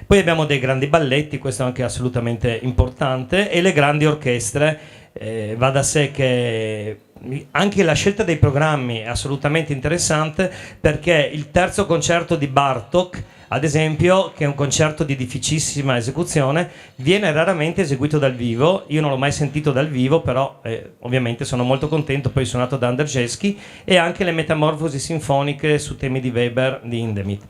Poi abbiamo dei grandi balletti, questo è anche assolutamente importante, e le grandi orchestre. Va da sé che anche la scelta dei programmi è assolutamente interessante, perché il terzo concerto di Bartók, ad esempio, che è un concerto di difficilissima esecuzione, viene raramente eseguito dal vivo. Io non l'ho mai sentito dal vivo, però ovviamente sono molto contento. Poi suonato da Andrzejewski, e anche le metamorfosi sinfoniche su temi di Weber di Hindemith.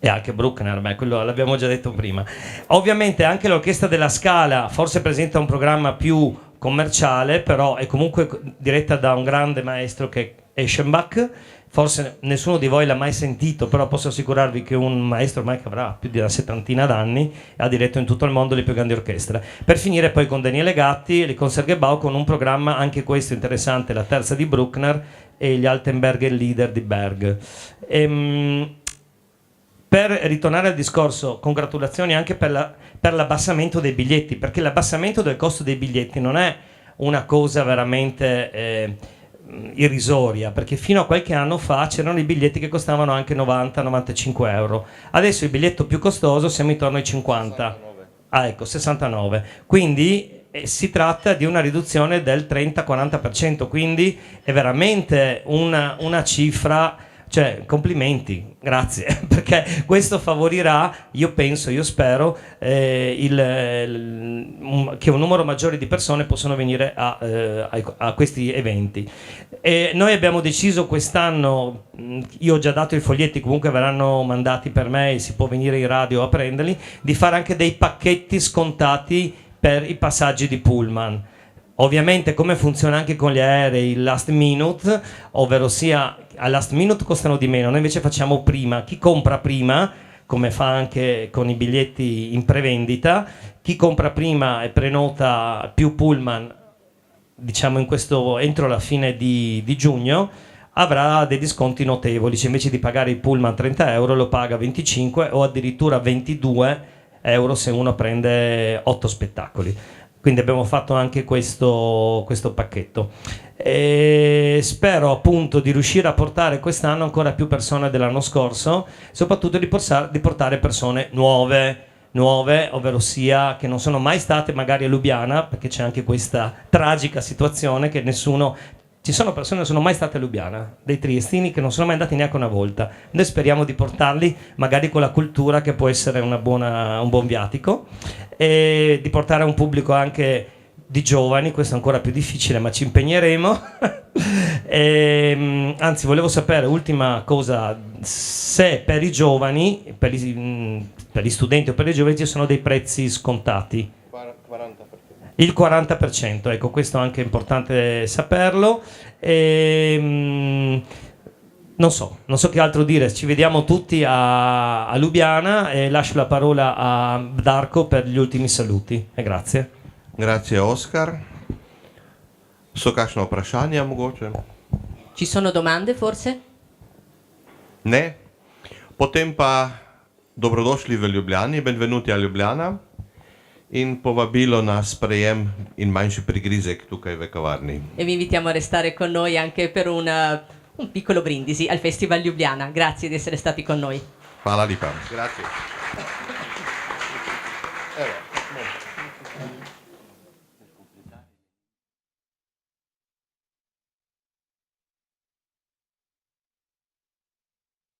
E anche Bruckner, beh, quello l'abbiamo già detto prima. Ovviamente anche l'Orchestra della Scala forse presenta un programma più commerciale, però è comunque diretta da un grande maestro che è Eschenbach. Forse nessuno di voi l'ha mai sentito, però posso assicurarvi che è un maestro ormai che avrà più di una 70 d'anni, ha diretto in tutto il mondo le più grandi orchestre. Per finire poi con Daniele Gatti e il Concertgebouw, con un programma anche questo interessante, la terza di Bruckner e gli Altenberger Lieder di Berg. Per ritornare al discorso, congratulazioni anche per l'abbassamento dei biglietti, perché l'abbassamento del costo dei biglietti non è una cosa veramente irrisoria, perché fino a qualche anno fa c'erano i biglietti che costavano anche 90-95 euro. Adesso il biglietto più costoso siamo intorno ai 50. 69. Ah, ecco, 69. Quindi si tratta di una riduzione del 30-40%, quindi è veramente una cifra. Cioè, complimenti, grazie, perché questo favorirà, io spero, che un numero maggiore di persone possano venire a questi eventi. E noi abbiamo deciso quest'anno, io ho già dato i foglietti, comunque verranno mandati per me e si può venire in radio a prenderli, di fare anche dei pacchetti scontati per i passaggi di pullman. Ovviamente come funziona anche con gli aerei il last minute, ovvero sia al last minute costano di meno, noi invece facciamo prima, chi compra prima, come fa anche con i biglietti in prevendita, chi compra prima e prenota più pullman, diciamo entro la fine di giugno, avrà dei disconti notevoli, cioè invece di pagare il pullman 30 euro lo paga 25 o addirittura 22 euro se uno prende 8 spettacoli. Quindi abbiamo fatto anche questo pacchetto. E spero appunto di riuscire a portare quest'anno ancora più persone dell'anno scorso, soprattutto di portare persone nuove, ovvero sia che non sono mai state magari a Lubiana, perché c'è anche questa tragica situazione che ci sono persone che non sono mai state a Lubiana, dei triestini che non sono mai andati neanche una volta. Noi speriamo di portarli magari con la cultura, che può essere un buon viatico, e di portare un pubblico anche di giovani, questo è ancora più difficile, ma ci impegneremo. Anzi, volevo sapere, ultima cosa, se per i giovani, per gli studenti o per i giovani ci sono dei prezzi scontati. 40%. Il 40%, ecco, questo è anche importante saperlo. Non so che altro dire, ci vediamo tutti a Lubiana e lascio la parola a Darko per gli ultimi saluti e grazie. Grazie Oskar. So kakšno vprašanje mogoče? Ci sono domande forse? Ne? Potem pa dobrodošli v Ljubljani, benvenuti a Ljubljana in povabilo na sprejem in manjši prigrizek tukaj v kavarni. E vi invitiamo a restare con noi anche per un piccolo brindisi al Festival Ljubljana. Grazie di essere stati con noi. Hvala lepa. Grazie. Evo,